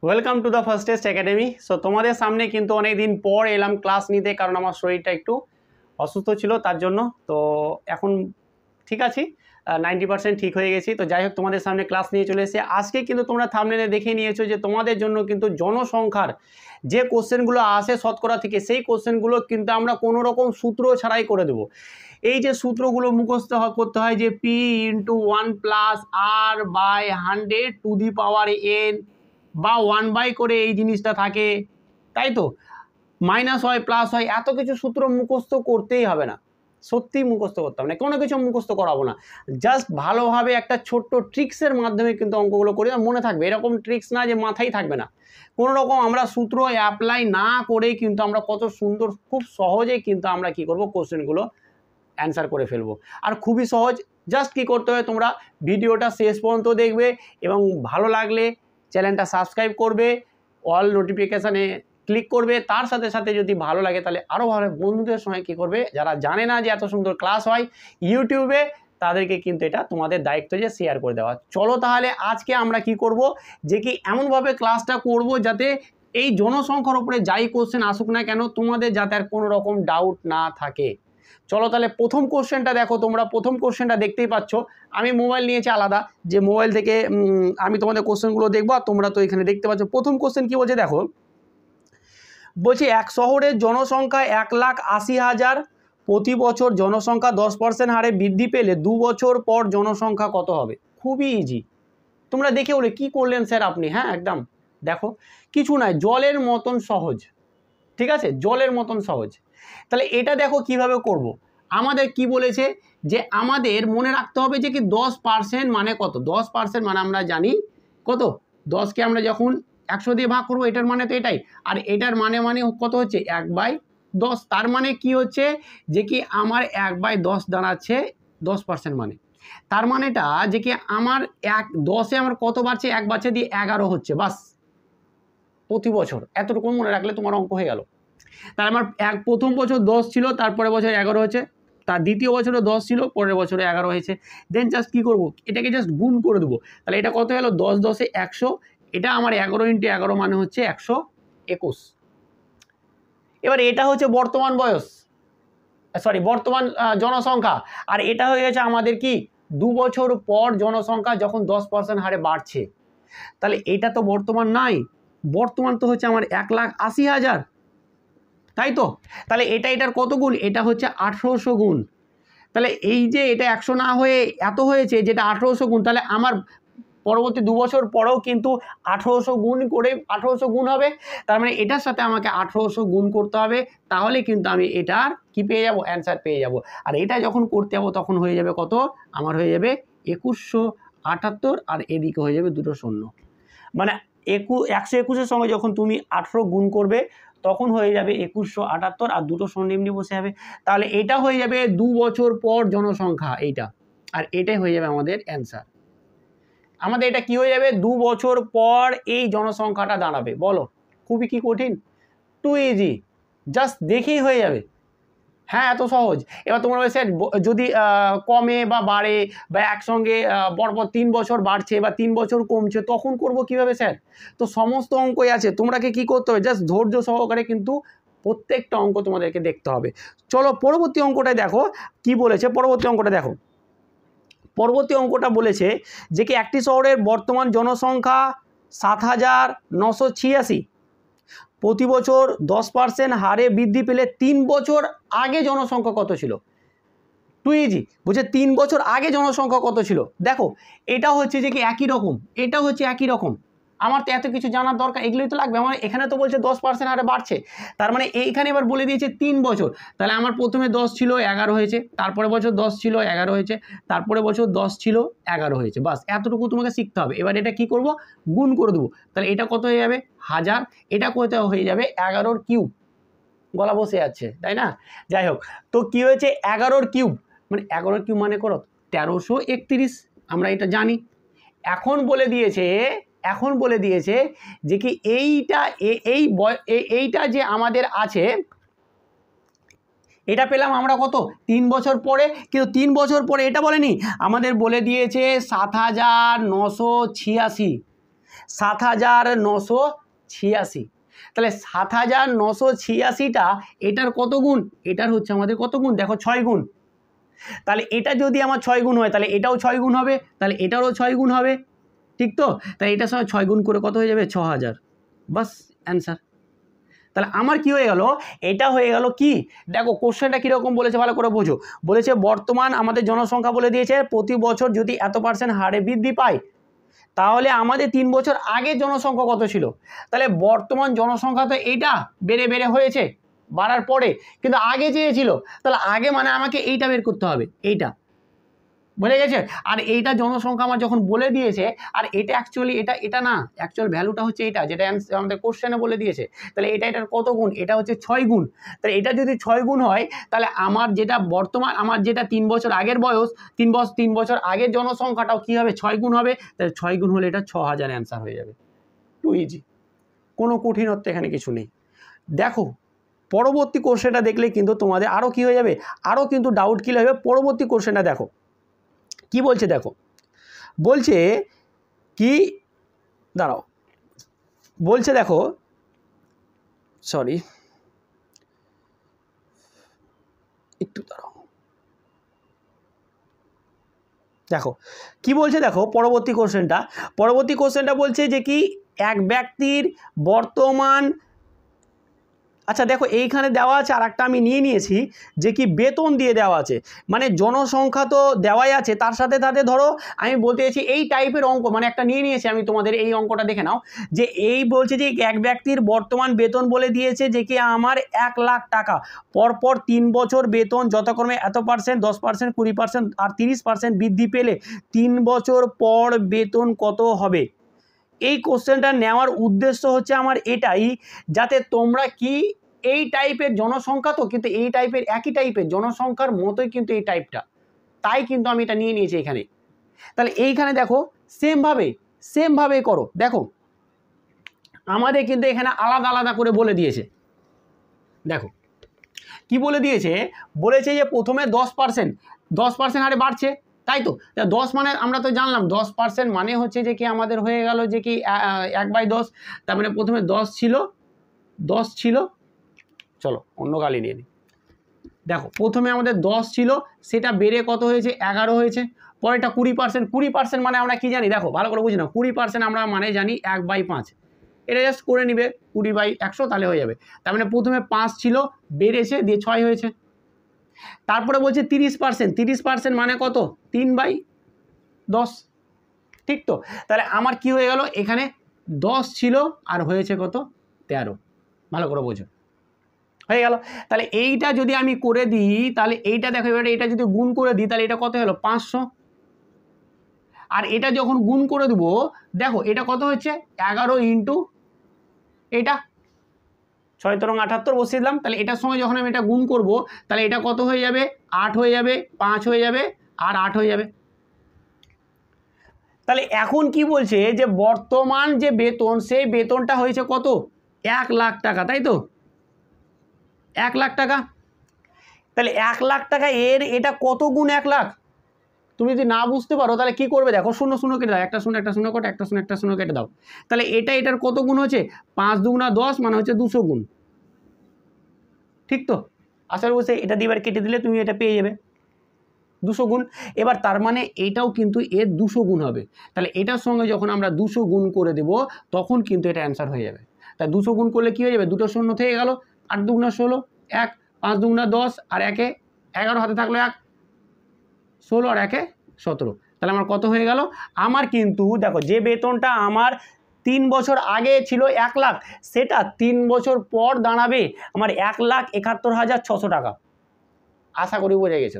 Welcome to the first test academy. So তোমাদের সামনে কিন্তু অনেক দিন পর এলাম ক্লাস নিতে, কারণ আমার শরীরটা একটু অসুস্থ ছিল তার জন্য। তো এখন ঠিক আছি, 90% ঠিক হয়ে গেছি। তো যাই হোক, তোমাদের সামনে ক্লাস নিয়ে চলে এসেছি। আজকে কিন্তু তোমরা থাম্বনেলে দেখে নিয়েছো যে তোমাদের জন্য কিন্তু জনসংখ্যার যে কোশ্চেনগুলো আসে শতকরা থেকে, সেই কোশ্চেনগুলো কিন্তু আমরা কোনো রকম সূত্র ছাড়াই করে দেবো। এই যে সূত্রগুলো মুখস্থ করতে হয় যে P × 1 + R/100⁴ বা 1/, করে এই জিনিসটা থাকে, তাই তো? মাইনাস হয়, প্লাস হয়, এত কিছু সূত্র মুখস্থ করতেই হবে না, সত্যি মুখস্থ করতে হবে না, কোনো কিছু মুখস্থ করাবো না। জাস্ট ভালোভাবে একটা ছোট্ট ট্রিক্সের মাধ্যমে কিন্তু অঙ্কগুলো করে মনে থাকবে। এরকম ট্রিক্স না যে মাথায় থাকবে না, কোনো রকম আমরা সূত্র অ্যাপ্লাই না করে কিন্তু আমরা কত সুন্দর, খুব সহজেই কিন্তু আমরা কি করব, কোশ্চেনগুলো অ্যান্সার করে ফেলবো। আর খুবই সহজ, জাস্ট কি করতে হবে, তোমরা ভিডিওটা শেষ পর্যন্ত দেখবে এবং ভালো লাগলে চ্যানেলটা সাবস্ক্রাইব করবে, অল নোটিফিকেশানে ক্লিক করবে। তার সাথে সাথে যদি ভালো লাগে তাহলে আরও ভালো বন্ধুদের সঙ্গে কী করবে, যারা জানে না যে এত সুন্দর ক্লাস হয় ইউটিউবে, তাদেরকে কিন্তু এটা তোমাদের দায়িত্ব যে শেয়ার করে দেওয়া। চলো তাহলে আজকে আমরা কি করব, যে কি এমনভাবে ক্লাসটা করব যাতে এই জনসংখ্যার উপরে যাই কোশ্চেন আসুক না কেন, তোমাদের যাতে আর কোনো রকম ডাউট না থাকে। চলো তাহলে প্রথম কোশ্চেনটা দেখো। তোমরা প্রথম কোশ্চেনটা দেখতেই পাচ্ছ, আমি মোবাইল নিয়েছি আলাদা, যে মোবাইল থেকে আমি তোমাদের কোশ্চেনগুলো দেখবো, আর তোমরা তো এখানে দেখতে পাচ্ছ। প্রথম কোশ্চেন কি বলছে দেখো, বলছি এক শহরের জনসংখ্যা 1,80,000, প্রতি বছর জনসংখ্যা 10% হারে বৃদ্ধি পেলে 2 বছর পর জনসংখ্যা কত হবে? খুবই ইজি। তোমরা দেখে বলে কি করলেন স্যার আপনি? হ্যাঁ, একদম দেখো, কিছু নয়, জলের মতন সহজ, ঠিক আছে, জলের মতন সহজ। তাহলে এটা দেখো কিভাবে করব। আমাদের কি বলেছে, যে আমাদের মনে রাখতে হবে যে কি 10% মানে কত। 10% মানে আমরা জানি কত, 10কে আমরা যখন 100 দিয়ে ভাগ করবো, এটার মানে তো এটাই। আর এটার মানে কত হচ্ছে, 1/10। তার মানে কি হচ্ছে, যে কি আমার 1/10 দাঁড়াচ্ছে 10% মানে। তার মানেটা যে কি আমার 10-এ আমার কত বাড়ছে, 1 বাড়ছে দিয়ে 11 হচ্ছে, বাস। প্রতি বছর এতটুকু মনে রাখলে তোমার অঙ্ক হয়ে গেল। তার আমার প্রথম বছর 10 ছিল, তারপরে বছর 11 হয়েছে, তার দ্বিতীয় বছরে 10 ছিল, পরের বছরে 11 হয়েছে। দেন জাস্ট কী করবো, এটাকে জাস্ট গুণ করে দেবো। তাহলে এটা কত হলো, 10 10-এ 100, এটা আমার 11 × 11 মানে হচ্ছে 121। এবার এটা হচ্ছে বর্তমান বয়স, সরি বর্তমান জনসংখ্যা। আর এটা হয়ে গেছে আমাদের কি 2 বছর পর জনসংখ্যা যখন 10% হারে বাড়ছে। তাহলে এটা তো বর্তমান নাই, বর্তমান তো হচ্ছে আমার 1,80,000, তাই তো? তাহলে এটার কত গুণ, এটা হচ্ছে 1800 গুণ। তাহলে এই যে এটা 100 না হয়ে এত হয়েছে, যেটা 1800 গুণ, তাহলে আমার পরবর্তী 2 বছর পরেও কিন্তু 1800 গুণ করে 1800 গুণ হবে। তার মানে এটার সাথে আমাকে 1800 গুণ করতে হবে, তাহলে কিন্তু আমি এটার কি পেয়ে যাব, অ্যান্সার পেয়ে যাব। আর এটা যখন করতে যাবো তখন হয়ে যাবে কত, আমার হয়ে যাবে 2178, আর এদিকে হয়ে যাবে দুটো শূন্য। মানে 121-এর সঙ্গে যখন তুমি 18 গুণ করবে তখন হয়ে যাবে 2178, আর দুটো শূন্য এমনি বসে যাবে। তাহলে এটা হয়ে যাবে 2 বছর পর জনসংখ্যা, এইটা। আর এটাই হয়ে যাবে আমাদের অ্যান্সার। আমাদের এটা কি হয়ে যাবে, 2 বছর পর এই জনসংখ্যাটা দাঁড়াবে। বলো, খুবই কি কঠিন? টু ইজি, জাস্ট দেখেই হয়ে যাবে। হ্যাঁ, এত সহজ। এবার তোমরা স্যার যদি কমে বা বাড়ে, বা একসঙ্গে পরপর 3 বছর বাড়ছে বা 3 বছর কমছে, তখন করব কিভাবে স্যার? তো সমস্ত অঙ্কই আছে, তোমরাকে কি করতে হবে, জাস্ট ধৈর্য সহকারে কিন্তু প্রত্যেকটা অঙ্ক তোমাদেরকে দেখতে হবে। চলো পরবর্তী অঙ্কটায় দেখো কি বলেছে। পরবর্তী অঙ্কটা দেখো, পরবর্তী অঙ্কটা বলেছে যে কি একটি শহরের বর্তমান জনসংখ্যা 7,986, প্রতি বছর 10% হারে বৃদ্ধি পেলে 3 বছর আগে জনসংখ্যা কত ছিল? টু ইজি, বুঝে 3 বছর আগে জনসংখ্যা কত ছিল। দেখো এটা হচ্ছে যে কি একই রকম, এটা হচ্ছে একই রকম। আমার তো এত কিছু জানার দরকার, এগুলোই তো লাগবে আমার। এখানে তো বলছে 10% হারে বাড়ছে, তার মানে এইখানে এবার বলে দিয়েছে 3 বছর। তাহলে আমার প্রথমে 10 ছিল 11 হয়েছে, তারপরে বছর 10 ছিল 11 হয়েছে, তারপরে বছর 10 ছিল 11 হয়েছে, বাস এতটুকু তোমাকে শিখতে হবে। এবার এটা কি করব, গুণ করে দেবো। তাহলে এটা কত হয়ে যাবে 1000, এটা কত হয়ে যাবে 11-র কিউব। গলা বসে যাচ্ছে তাই না? যাই হোক, তো কি হয়েছে 11-র কিউব, মানে 11-র কিউব মানে করো 1331, আমরা এটা জানি। এখন বলে দিয়েছে যে কি এইটা যে আমাদের আছে, এটা পেলাম আমরা কত, 3 বছর পরে। কিন্তু 3 বছর পরে এটা বলেনি, আমাদের বলে দিয়েছে 7,986। 7,986। তাহলে 7,986টা এটার কত গুণ? এটার হচ্ছে আমাদের কত গুণ? দেখো 6 গুণ। তাহলে এটা যদি আমার 6 গুণ হয় তাহলে এটাও 6 গুণ হবে, তাহলে এটারও 6 গুণ হবে, ঠিক তো? তাহলে এটার সঙ্গে 6 গুণ করে কত হয়ে যাবে? 6,000। বাস অ্যান্সার। তাহলে আমার কি হয়ে গেল? এটা হয়ে গেল কি? দেখো কোশ্চেনটা কীরকম বলেছে ভালো করে বোঝো। বলেছে বর্তমান আমাদের জনসংখ্যা বলে দিয়েছে প্রতি বছর যদি এত% হারে বৃদ্ধি পায় তাহলে আমাদের 3 বছর আগে জনসংখ্যা কত ছিল? তাহলে বর্তমান জনসংখ্যা তো এইটা বেড়ে বেড়ে হয়েছে বাড়ার পরে, কিন্তু আগে চেয়েছিল, তাহলে আগে মানে আমাকে এইটা বের করতে হবে, এইটা বলে গেছে। আর এইটা জনসংখ্যা আমার যখন বলে দিয়েছে, আর এটা অ্যাকচুয়ালি এটা না, অ্যাকচুয়াল ভ্যালুটা হচ্ছে এটা, যেটা আমাদের কোশ্চেনে বলে দিয়েছে। তাহলে এটার কত গুণ? এটা হচ্ছে 6 গুণ। তাহলে এটা যদি 6 গুণ হয় তাহলে আমার যেটা বর্তমান, আমার যেটা 3 বছর আগের বয়স, 3 বছর আগের জনসংখ্যাটাও কী হবে? 6 গুণ হবে। তাহলে 6 গুণ হলে এটা 6,000 অ্যান্সার হয়ে যাবে। টু ইজি, কোনো কঠিনত্ব এখানে কিছু নেই। দেখো পরবর্তী কোশ্চেনটা দেখলে কিন্তু তোমাদের আরও কী হয়ে যাবে, আরও কিন্তু ডাউট ক্লিয়ার হবে। পরবর্তী কোশ্চেনটা দেখো কি বলছে, দেখো বলছে কি, দাঁড়াও, বলছে দেখো, সরি একটু দাঁড়াও, দেখো কি বলছে, দেখো পরবর্তী কোশ্চেনটা বলছে যে কি এক ব্যক্তির বর্তমান, আচ্ছা দেখো এইখানে দেওয়া আছে আর একটা আমি নিয়েছি যে কি বেতন দিয়ে দেওয়া আছে, মানে জনসংখ্যা তো দেওয়াই আছে, তার সাথে সাথে ধরো আমি বলতে চাইছি এই টাইপের অঙ্ক, মানে একটা নিয়েছি আমি, তোমাদের এই অঙ্কটা দেখে নাও। যে এই বলছে যে এক ব্যক্তির বর্তমান বেতন বলে দিয়েছে যে কি আমার 1 লাখ টাকা, পরপর 3 বছর বেতন যথাক্রমে এত%, 10%, 20% আর 30% বৃদ্ধি পেলে 3 বছর পর বেতন কত হবে। এই কোশ্চেনটা নেওয়ার উদ্দেশ্য হচ্ছে আমার এটাই, যাতে তোমরা কি এই টাইপের জনসংখ্যা, তো কিন্তু এই টাইপের একই টাইপের জনসংখ্যার মতোই কিন্তু এই টাইপটা, তাই কিন্তু আমি এটা নিয়ে নিয়েছি এখানে। তাহলে এইখানে দেখো সেমভাবে করো। দেখো আমাদের কিন্তু এখানে আলাদা আলাদা করে বলে দিয়েছে। দেখো কি বলে দিয়েছে, বলেছে যে প্রথমে 10% হারে বাড়ছে, তাই তো? 10 মানে আমরা তো জানলাম 10% মানে হচ্ছে যে কি আমাদের হয়ে গেল যে কি 1/10, তার মানে প্রথমে 10 ছিল, চলো অন্য গালি নিয়ে নিই। দেখো প্রথমে আমাদের 10 ছিল, সেটা বেড়ে কত হয়েছে? 11 হয়েছে। পরে এটা 20% মানে আমরা কি জানি, দেখো ভালো করে বুঝি না, 20% আমরা মানে জানি 1/5, এটা জাস্ট করে নিবে 20/100 তাহলে হয়ে যাবে। তার মানে প্রথমে 5 ছিল, বেড়েছে, দিয়ে 6 হয়েছে। তারপরে বলছে 30% মানে কত? 3/10, ঠিক তো? তাহলে আমার কি হয়ে গেল, এখানে 10 ছিল আর হয়েছে কত? 13, ভালো করে বোঝো, হয়ে গেল। তাহলে এইটা যদি আমি করে দিই তাহলে এইটা দেখো, এবারে এটা যদি গুণ করে দিই তাহলে এটা কত হলো? 500। আর এটা যখন গুণ করে দেবো, দেখো এটা কত হচ্ছে? 11 ইন্টু এটা 6 × 78 বসিয়ে দিলাম। তাহলে এটার সঙ্গে যখন আমি এটা গুণ করব তাহলে এটা কত হয়ে যাবে? 8 হয়ে যাবে, 5 হয়ে যাবে আর 8 হয়ে যাবে। তাহলে এখন কি বলছে যে বর্তমান যে বেতন, সেই বেতনটা হয়েছে কত? 1 লাখ টাকা, তাই তো? 1 লাখ টাকা। তাহলে 1 লাখ টাকা এটা কত গুণ 1 লাখ? তুমি যদি না বুঝতে পারো তাহলে কি করবে, দেখো 0 0 কেটে দাও, একটা শূন্য কেটে, একটা শূন্য কেটে দাও। তাহলে এটার কত গুণ হচ্ছে? 5 2 10 মানে হচ্ছে 200 গুণ, ঠিক তো? আসলে বলছে এটা দিয়ে এবার কেটে দিলে তুমি এটা পেয়ে যাবে 200 গুণ। এবার তার মানে এটাও কিন্তু এর 200 গুণ হবে। তাহলে এটার সঙ্গে যখন আমরা 200 গুণ করে দেব তখন কিন্তু এটা অ্যান্সার হয়ে যাবে। তাই 200 গুণ করলে কি হয়ে যাবে? দুটো শূন্য থেকে গেল, 8 2 16, 1 5 2 10 আর 1 11, হাতে থাকলো 1 16 আর 1 17। তাহলে আমার কত হয়ে গেল? আমার কিন্তু দেখো যে বেতনটা আমার 3 বছর আগে ছিল 1 লাখ, সেটা 3 বছর পর দাঁড়াবে আমার 1,71,600 টাকা। আশা করি বোঝা গেছে।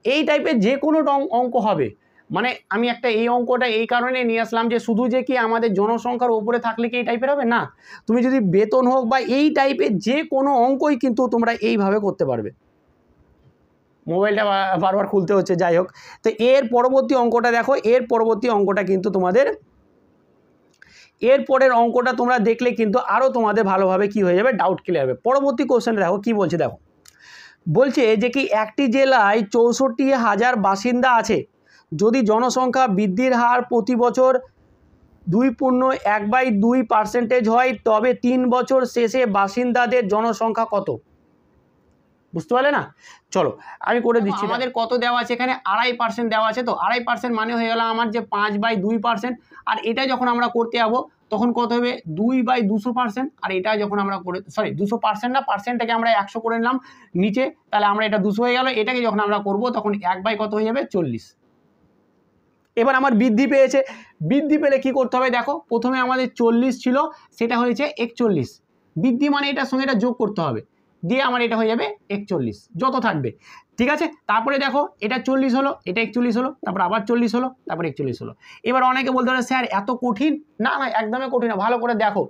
এই টাইপের যে কোনো অঙ্ক হবে, মানে আমি একটা এই অঙ্কটা এই কারণে নিয়ে আসলাম যে শুধু যে কি আমাদের জনসংখ্যার উপরে থাকলে কি এই টাইপের হবে না, তুমি যদি বেতন হোক বা এই টাইপের যে কোনো অঙ্কই কিন্তু তোমরা এইভাবে করতে পারবে। মোবাইলটা বারবার খুলতে হচ্ছে, যাই হোক। তো এর পরবর্তী অঙ্কটা দেখো, এর পরবর্তী অঙ্কটা কিন্তু তোমাদের, এরপরের অঙ্কটা তোমরা দেখলে কিন্তু আরও তোমাদের ভালোভাবে কি হয়ে যাবে, ডাউট ক্লিয়ার হবে। পরবর্তী কোশ্চেন দেখো কি বলছে, দেখো বলছে যে কি একটি জেলায় 64,000 বাসিন্দা আছে, যদি জনসংখ্যা বৃদ্ধির হার প্রতি বছর 2.1/2% হয়, তবে 3 বছর শেষে বাসিন্দাদের জনসংখ্যা কত? বুঝতে পারলে না? চলো আমি করে দিচ্ছি। আমাদের কত দেওয়া আছে এখানে? 2.5% দেওয়া আছে। তো 2.5% মানে হয়ে গেল আমার যে 5/2%। আর এটা যখন আমরা করতে যাবো তখন কত হবে? 2/200%। আর এটা যখন আমরা করে 200% না, পার্সেন্টটাকে আমরা 100 করে নিলাম নিচে, তাহলে আমরা এটা 200 হয়ে গেল। এটাকে যখন আমরা করব তখন 1 কত হয়ে যাবে? 40। এবার আমার বৃদ্ধি পেয়েছে। বৃদ্ধি পেলে কি করতে হবে? দেখো প্রথমে আমাদের 40 ছিল, সেটা হয়েছে 41। বৃদ্ধি মানে এটার সঙ্গে এটা যোগ করতে হবে, দিয়ে আমার এটা হয়ে যাবে 41 যত থাকবে। ঠিক আছে, তারপরে দেখো এটা 40 হলো, এটা 41 হলো, তারপর আবার 40 হলো, তারপর 41 হলো। এবার অনেকে বলতে পারে স্যার এত কঠিন? না না, একদমই কঠিন না। ভালো করে দেখো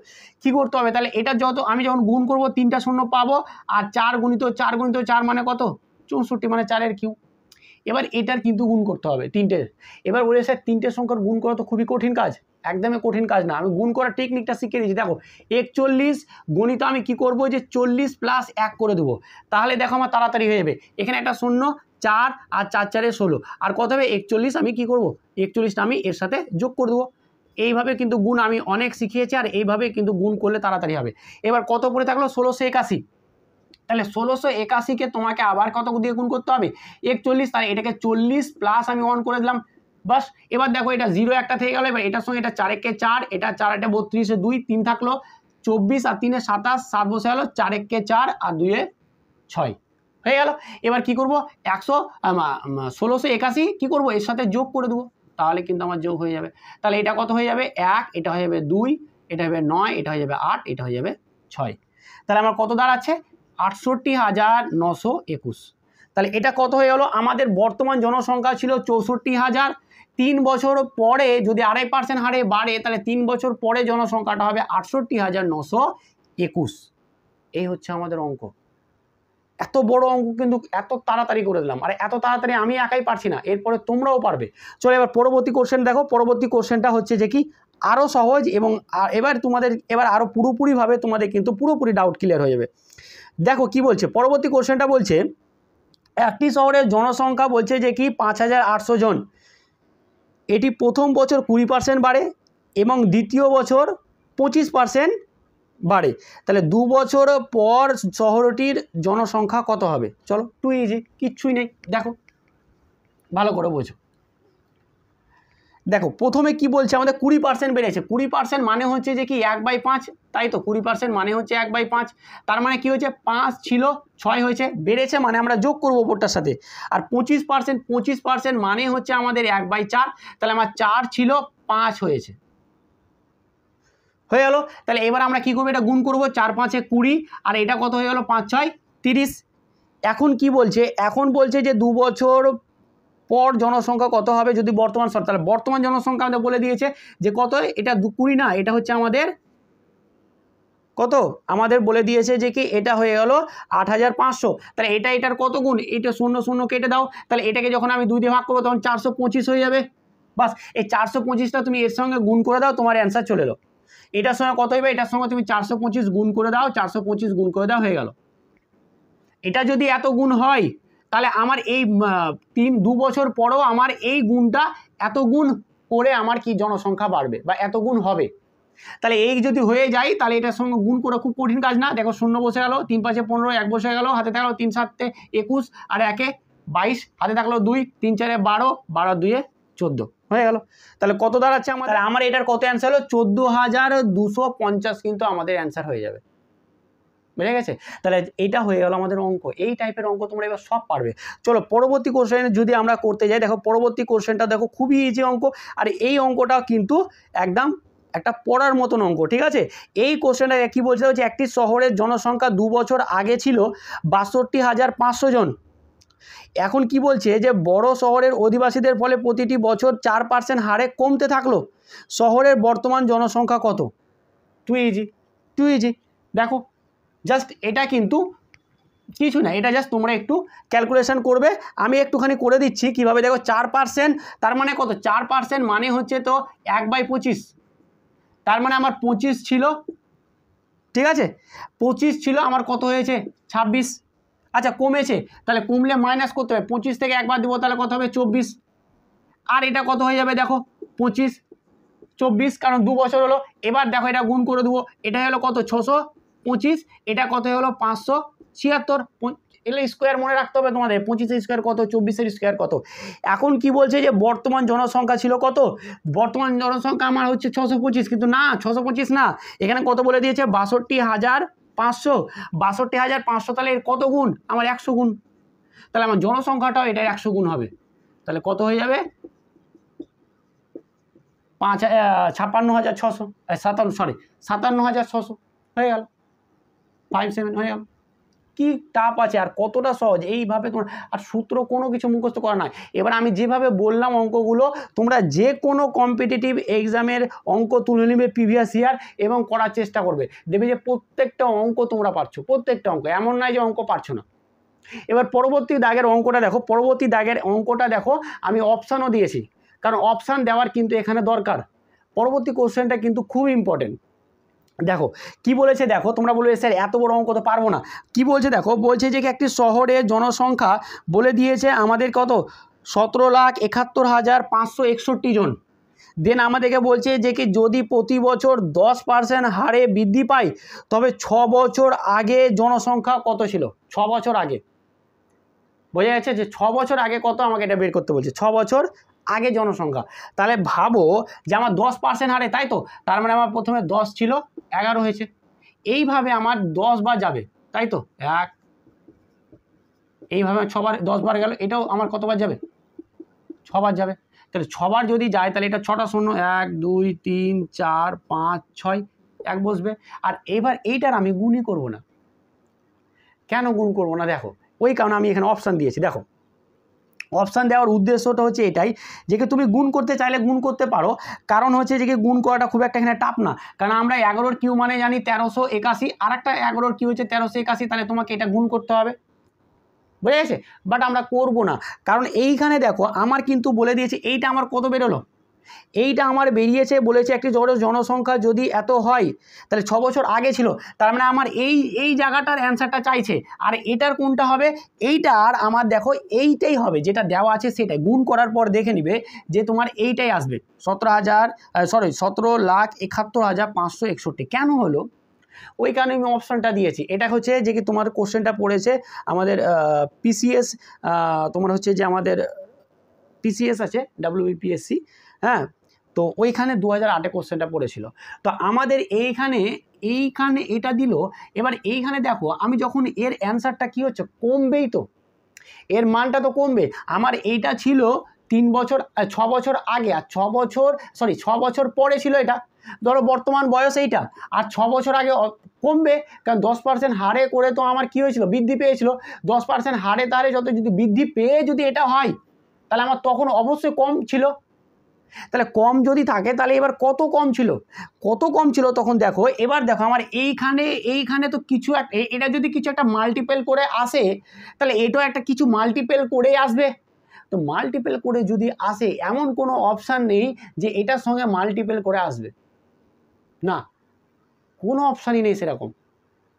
কি করতে হবে। তাহলে এটা যত আমি যখন গুণ করব 3টা শূন্য পাবো, আর 4 গুণিত 4 মানে কত? 64, মানে 4 কিউ। এবার এটার কিন্তু গুণ করতে হবে 3টে। এবার বলে স্যার 3টে সংখ্যার গুণ করা তো খুবই কঠিন কাজ। একদমই কঠিন কাজ না, আমি গুণ করার টেকনিকটা শিখিয়ে দিচ্ছি। দেখো 41 গণিত আমি কি করব, যে 40 + 1 করে দেবো, তাহলে দেখো আমার তাড়াতাড়ি হয়ে যাবে। এখানে একটা শূন্য, 4 আর 4 4 16, আর কত হবে? 41। আমি কি করব? 41টা আমি এর সাথে যোগ করে দেবো। এইভাবে কিন্তু গুণ আমি অনেক শিখিয়েছি, আর এইভাবে কিন্তু গুণ করলে তাড়াতাড়ি হবে। এবার কত পড়ে থাকলো? 1681। তাহলে 1681কে তোমাকে আবার কত দিয়ে গুণ করতে হবে? 41। তাহলে এটাকে 40 প্লাস আমি 1 করে দিলাম, বাস। এবার দেখো এটা 0 একটা থেকে গেল। এবার এটার সঙ্গে এটা 4 একে 4, এটা 4 8 32, 2 3 থাকলো 24, আর 3 27, 7 বসে গেল, 4 একে 4 আর 2 এ 6 হয়ে গেল। এবার কি করব? 1681 কি করব? এর সাথে যোগ করে দেবো, তাহলে কিন্তু আমার যোগ হয়ে যাবে। তাহলে এটা কত হয়ে যাবে? 1, এটা হয়ে যাবে 2, এটা হবে 9, এটা হয়ে যাবে 8, এটা হয়ে যাবে 6। তাহলে আমার কত দাঁড়াচ্ছে? 68,921। তাহলে এটা কত হয়ে গেল? আমাদের বর্তমান জনসংখ্যা ছিল 64,000। 3 বছর পরে যদি 2.5% হারে বাড়ে, তাহলে 3 বছর পরে জনসংখ্যাটা হবে 68,921। এই হচ্ছে আমাদের অঙ্ক। এত বড় অঙ্ক কিন্তু এত তাড়াতাড়ি করে দিলাম, আর এত তাড়াতাড়ি আমি একাই পারছি না, এরপরে তোমরাও পারবে। চলো এবার পরবর্তী কোশ্চেন দেখো। পরবর্তী কোশ্চেনটা হচ্ছে যে কি আরও সহজ, এবং এবার তোমাদের আরও পুরোপুরিভাবে তোমাদের কিন্তু পুরোপুরি ডাউট ক্লিয়ার হয়ে যাবে। দেখো কি বলছে পরবর্তী কোশ্চেনটা। বলছে একটি শহরের জনসংখ্যা বলছে যে কি 5,800 জন। এটি প্রথম বছর 20% বাড়ে এবং দ্বিতীয় বছর 25% বাড়ে। তাহলে 2 বছর পর শহরটির জনসংখ্যা কত হবে? চলো টু ইজি, কিচ্ছুই নেই। দেখো ভালো করে বোঝো। দেখো প্রথমে কি বলছে, আমাদের 20% বেড়েছে। 20% মানে হচ্ছে যে কি 1/5, তাই তো? 20% মানে হচ্ছে 1/5। তার মানে কি হয়েছে? 5 ছিল 6 হয়েছে, বেড়েছে মানে আমরা যোগ করবো ওপরটার সাথে। আর 25% মানে হচ্ছে আমাদের 1/4। তাহলে আমার 4 ছিল 5 হয়েছে, হয়ে গেল। তাহলে এবার আমরা কি করবো? এটা গুণ করবো, 4 5 এ 20, আর এটা কত হয়ে গেল? 5 6 30। এখন কি বলছে? এখন বলছে যে 2 বছর পর জনসংখ্যা কত হবে যদি বর্তমান শর্ত। তাহলে বর্তমান জনসংখ্যা আমাদের বলে দিয়েছে যে কত, এটা 20 না, এটা হচ্ছে আমাদের কত? আমাদের বলে দিয়েছে যে কি এটা হয়ে গেল 8,500। তাহলে এটার কত গুণ? এটা 0 0 কেটে দাও। তাহলে এটাকে যখন আমি 2 দিয়ে ভাগ করবো তখন 425 হয়ে যাবে। বাস, এই 425টা তুমি এর সঙ্গে গুণ করে দাও, তোমার অ্যান্সার চলে এলো। এটার সঙ্গে কত হবে? এটার সঙ্গে তুমি 425 গুণ করে দাও, 425 গুণ করে দাও, হয়ে গেল। এটা যদি এত গুণ হয়, তাহলে আমার এই 2 বছর পরেও আমার এই গুণটা এত গুণ করে আমার কি জনসংখ্যা বাড়বে বা এত গুণ হবে। তাহলে এই যদি হয়ে যায়, তাহলে এটার সঙ্গে গুণ করা খুব কঠিন কাজ না। দেখো 0 বসে গেল, 3 5 15, 1 বসে গেল, হাতে থাকলো 3 7 21, আর 1 22, হাতে থাকলো 2, 3 4 12, 12 2 14 হয়ে গেল। তাহলে কত দাঁড়াচ্ছে আমাদের? আমার এটার কত অ্যান্সার হলো? 14,250 কিন্তু আমাদের অ্যান্সার হয়ে যাবে। বুঝে গেছে? তাহলে এইটা হয়ে গেল আমাদের অঙ্ক। এই টাইপের অঙ্ক তোমরা এবার সব পারবে। চলো পরবর্তী কোশ্চেন যদি আমরা করতে যাই, দেখো পরবর্তী কোশ্চেনটা দেখো খুবই ইজি অঙ্ক, আর এই অঙ্কটা কিন্তু একদম একটা পড়ার মতন অঙ্ক। ঠিক আছে, এই কোশ্চেনটা কি বলছে হচ্ছে একটি শহরের জনসংখ্যা 2 বছর আগে ছিল 62,500 জন। এখন কি বলছে যে বড় শহরের অধিবাসীদের ফলে প্রতিটি বছর 4% হারে কমতে থাকলো। শহরের বর্তমান জনসংখ্যা কত? Two easy. দেখো জাস্ট এটা কিন্তু কিছু না, এটা জাস্ট তোমরা একটু ক্যালকুলেশন করবে। আমি একটুখানি করে দিচ্ছি কিভাবে। দেখো 4%, তার মানে কত? 4% মানে হচ্ছে তো 1/25। তার মানে আমার 25 ছিল, ঠিক আছে? 25 ছিল, আমার কত হয়েছে? 26। আচ্ছা কমেছে, তাহলে কমলে মাইনাস করতে হবে। 25 থেকে একবার দেবো, তাহলে কত হবে? 24। আর এটা কত হয়ে যাবে? দেখো 25, 24, কারণ 2 বছর হলো। এবার দেখো এটা গুণ করে দেবো, এটা হলো কত 625, এটা কত হলো 576, এগুলো স্কোয়ার মনে রাখতে হবে তোমাদের। 25 স্কোয়ার কত, 24 স্কোয়ার কত। এখন কি বলছে যে বর্তমান জনসংখ্যা ছিল কত, বর্তমান জনসংখ্যা আমার হচ্ছে 625, কিন্তু না 625 না, এখানে কত বলে দিয়েছে 62,500, 62,500, তাহলে এর কত গুণ, আমার 100 গুণ, তাহলে আমার জনসংখ্যাটাও এটা 100 গুণ হবে। তাহলে কত হয়ে যাবে 57,600 হয়ে গেল, 57 হয়ে গেল। কি টাপ আছে আর কতটা সহজ, এইভাবে তোমার আর সূত্র কোনো কিছু মুখস্থ করা নয়। এবার আমি যেভাবে বললাম অঙ্কগুলো, তোমরা যে কোনো কম্পিটিটিভ এক্সামের অঙ্ক তুলে নেবে প্রিভিয়াস ইয়ার এবং করার চেষ্টা করবে, দেখবে যে প্রত্যেকটা অঙ্ক তোমরা পারছো, প্রত্যেকটা অঙ্ক, এমন নয় যে অঙ্ক পারছো না। এবার পরবর্তী দাগের অঙ্কটা দেখো, পরবর্তী দাগের অঙ্কটা দেখো, আমি অপশানও দিয়েছি, কারণ অপশান দেওয়ার কিন্তু এখানে দরকার। পরবর্তী কোশ্চেনটা কিন্তু খুব ইম্পর্টেন্ট। দেখো কি বলেছে, দেখো তোমরা বলবে স্যার এত বড় অঙ্ক তো পারবো না। কি বলছে দেখো, বলছে যে একটি শহরের জনসংখ্যা বলে দিয়েছে আমাদের কত 17,71,561 জন। দেন আমাদেরকে বলছে যে কি যদি প্রতি বছর 10% হারে বৃদ্ধি পায় তবে 6 বছর আগে জনসংখ্যা কত ছিল, 6 বছর আগে। বোঝা যাচ্ছে যে 6 বছর আগে কত, আমাকে এটা বের করতে বলছে 6 বছর আগে জনসংখ্যা। তাহলে ভাবো যে আমার 10% হারে, তাই তো, তার মানে আমার প্রথমে 10 ছিল 11 হয়েছে, এইভাবে আমার 10 বার যাবে, তাই তো, 1, এইভাবে 6 বার 10 বার গেল, এটাও আমার কতবার যাবে 6 বার যাবে। তাহলে 6 বার যদি যায় তাহলে এটা 6টা শূন্য, 1 2 3 4 5 6, 1 বসবে। আর এবার এইটার আমি গুণই করব না। কেন গুণ করব না, দেখো ওই কারণে আমি এখানে অপশান দিয়েছি। দেখো অপশান দেওয়ার উদ্দেশ্যটা হচ্ছে এটাই যে তুমি গুণ করতে চাইলে গুণ করতে পারো, কারণ হচ্ছে যে গুণ করাটা খুব একটা এখানে টাফ না, কারণ আমরা 11-র কিউ মানে জানি 1381, আর একটা 11-র কিউ হচ্ছে 1381, তাহলে তোমাকে এটা গুণ করতে হবে, বুঝে গেছে। বাট আমরা করব না, কারণ এইখানে দেখো আমার কিন্তু বলে দিয়েছে এইটা আমার কত বেরোলো, এইটা আমার বেরিয়েছে বলেছে একটি জনসংখ্যা যদি এত হয় তাহলে 6 বছর আগে ছিল, তার মানে আমার এই জায়গাটার অ্যান্সারটা চাইছে। আর এটার কোনটা হবে, এইটার আমার দেখো এইটাই হবে, যেটা দেওয়া আছে সেটাই গুণ করার পর দেখে নিবে যে তোমার এইটাই আসবে 17,71,561। কেন হলো, ওই কারণে আমি অপশানটা দিয়েছি। এটা হচ্ছে যে কি তোমার কোশ্চেনটা পড়েছে আমাদের পিসিএস, তোমার হচ্ছে যে আমাদের পিসিএস আছে WBPSC, হ্যাঁ, তো ওইখানে 2008-এ কোশ্চেনটা পড়েছিল। তো আমাদের এইখানে এটা দিল। এবার এইখানে দেখো আমি যখন এর অ্যান্সারটা কি হচ্ছে কমবেই, তো এর মানটা তো কমবে। আমার এইটা ছিল 6 বছর আগে, আর 6 বছর পরে ছিল এটা, ধরো বর্তমান বয়স এইটা, আর 6 বছর আগে কমবে, কারণ 10% হারে করে তো আমার কি হয়েছিল, বৃদ্ধি পেয়েছিল। 10% হারে তারে যত যদি বৃদ্ধি পেয়ে যদি এটা হয় তাহলে আমার তখন অবশ্যই কম ছিল। তাহলে কম যদি থাকে তাহলে এবার কত কম ছিল তখন দেখো। এবার দেখো আমার এইখানে তো কিছু এটা যদি কিছু একটা মাল্টিপল করে আসে তাহলে এটাও একটা কিছু মাল্টিপল করে আসবে। তো মাল্টিপল করে যদি আসে এমন কোনো অপশান নেই যে এটার সঙ্গে মাল্টিপল করে আসবে না, কোনো অপশানই নেই সেরকম।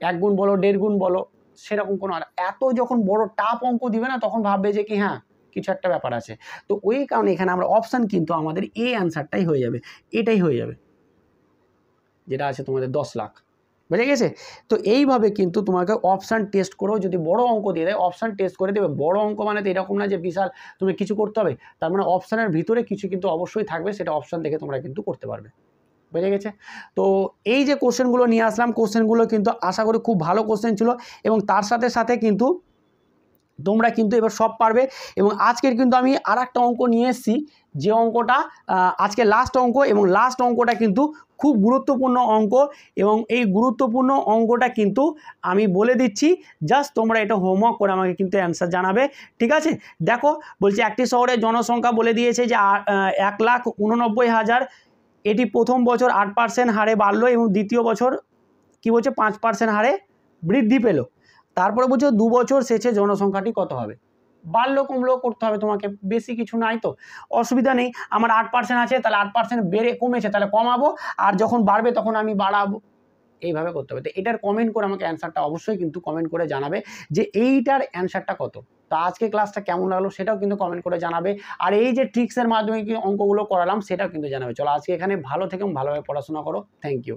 1 গুণ বলো 1.5 গুণ বলো সেরকম কোনো, আর এত যখন বড় টাফ অঙ্ক দিবে না তখন ভাববে যে কি হ্যাঁ কিছু একটা ব্যাপার আছে। তো ওই কারণে এখানে আমরা অপশান কিন্তু আমাদের এই অ্যান্সারটাই হয়ে যাবে, এটাই হয়ে যাবে যেটা আছে তোমাদের 10 লাখ, বুঝে গেছে। তো এইভাবে কিন্তু তোমাকে অপশান টেস্ট করেও যদি বড় অঙ্ক দিয়ে দেয় অপশান টেস্ট করে দেবে। বড় অঙ্ক মানে তো এরকম না যে বিশাল তুমি কিছু করতে হবে, তার মানে অপশানের ভিতরে কিছু কিন্তু অবশ্যই থাকবে, সেটা অপশান দেখে তোমরা কিন্তু করতে পারবে, বুঝে গেছে। তো এই যে কোশ্চেনগুলো নিয়ে আসলাম, কোশ্চেনগুলো কিন্তু আশা করি খুব ভালো কোশ্চেন ছিল, এবং তার সাথে সাথে কিন্তু তোমরা কিন্তু এবার সব পারবে। এবং আজকের কিন্তু আমি আর একটা অঙ্ক নিয়ে এসেছি, যে অঙ্কটা আজকে লাস্ট অঙ্ক, এবং লাস্ট অঙ্কটা কিন্তু খুব গুরুত্বপূর্ণ অঙ্ক, এবং এই গুরুত্বপূর্ণ অঙ্কটা কিন্তু আমি বলে দিচ্ছি, জাস্ট তোমরা এটা হোমওয়ার্ক করে আমাকে কিন্তু অ্যান্সার জানাবে, ঠিক আছে। দেখো বলছে একটি শহরের জনসংখ্যা বলে দিয়েছে যে 1,89,000, এটি প্রথম বছর 8% হারে বাড়লো এবং দ্বিতীয় বছর কি বলছে 5% হারে বৃদ্ধি পেল। তারপরে বলছো 2 বছর শেষে জনসংখ্যাটি কত হবে। বাড়লো কমলো করতে হবে তোমাকে, বেশি কিছু নাই, তো অসুবিধা নেই। আমার 8% আছে, তাহলে 8% বেড়ে কমেছে তাহলে কমাবো, আর যখন বাড়বে তখন আমি বাড়াবো, এইভাবে করতে হবে। তো এটার কমেন্ট করে আমাকে অ্যান্সারটা অবশ্যই কিন্তু কমেন্ট করে জানাবে যে এইটার অ্যান্সারটা কত। তো আজকে ক্লাসটা কেমন লাগলো সেটাও কিন্তু কমেন্ট করে জানাবে, আর এই যে ট্রিক্সের মাধ্যমে কি অঙ্কগুলো করালাম সেটাও কিন্তু জানাবে। চলো আজকে এখানে ভালো থেকো, ভালোভাবে পড়াশোনা করো। Thank you.